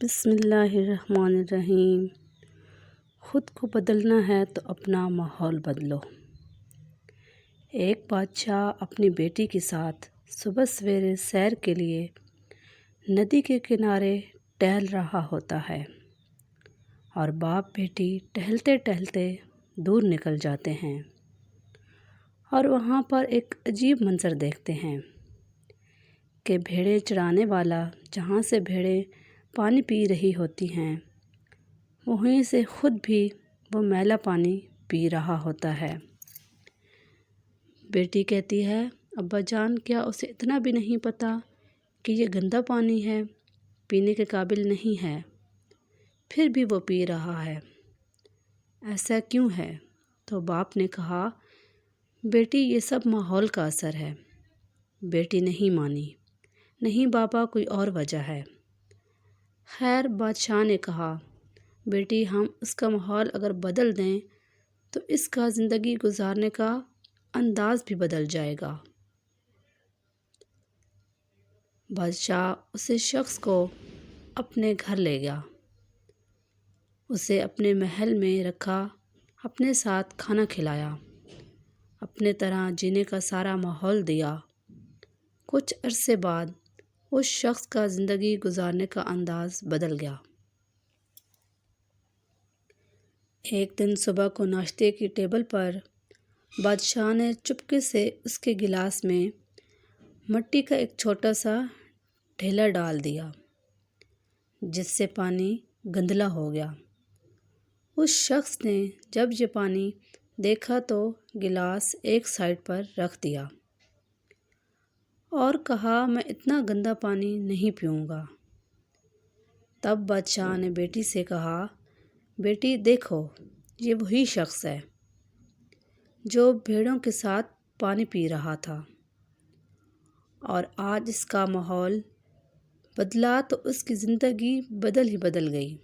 بسم اللہ الرحمن الرحیم۔ خود کو بدلنا ہے تو اپنا ماحول بدلو۔ ایک بادشاہ اپنی بیٹی کے ساتھ صبح سویرے سیر کے لیے ندی کے کنارے ٹہل رہا ہوتا ہے، اور باپ بیٹی ٹہلتے ٹہلتے دور نکل جاتے ہیں اور وہاں پر ایک عجیب منظر دیکھتے ہیں کہ بھیڑیں چرانے والا جہاں سے بھیڑیں پانی پی رہی ہوتی ہیں وہیں سے خود بھی وہ میلا پانی پی رہا ہوتا ہے۔ بیٹی کہتی ہے، ابا جان، کیا اسے اتنا بھی نہیں پتہ کہ یہ گندا پانی ہے، پینے کے قابل نہیں ہے، پھر بھی وہ پی رہا ہے، ایسا کیوں ہے؟ تو باپ نے کہا، بیٹی یہ سب ماحول کا اثر ہے۔ بیٹی نہیں مانی، نہیں بابا، کوئی اور وجہ ہے۔ خیر، بادشاہ نے کہا، بیٹی ہم اس کا ماحول اگر بدل دیں تو اس کا زندگی گزارنے کا انداز بھی بدل جائے گا۔ بادشاہ اسے شخص کو اپنے گھر لے گیا، اسے اپنے محل میں رکھا، اپنے ساتھ کھانا کھلایا، اپنے طرح جینے کا سارا ماحول دیا۔ کچھ عرصے بعد اس شخص کا زندگی گزارنے کا انداز بدل گیا۔ ایک دن صبح کو ناشتے کی ٹیبل پر بادشاہ نے چپکے سے اس کے گلاس میں مٹی کا ایک چھوٹا سا ڈھیلا ڈال دیا، جس سے پانی گندلا ہو گیا۔ اس شخص نے جب یہ پانی دیکھا تو گلاس ایک سائڈ پر رکھ دیا اور کہا، میں اتنا گندا پانی نہیں پیوں گا۔ تب بادشاہ نے بیٹی سے کہا، بیٹی دیکھو، یہ وہی شخص ہے جو بھیڑوں کے ساتھ پانی پی رہا تھا، اور آج اس کا ماحول بدلا تو اس کی زندگی بدل ہی بدل گئی۔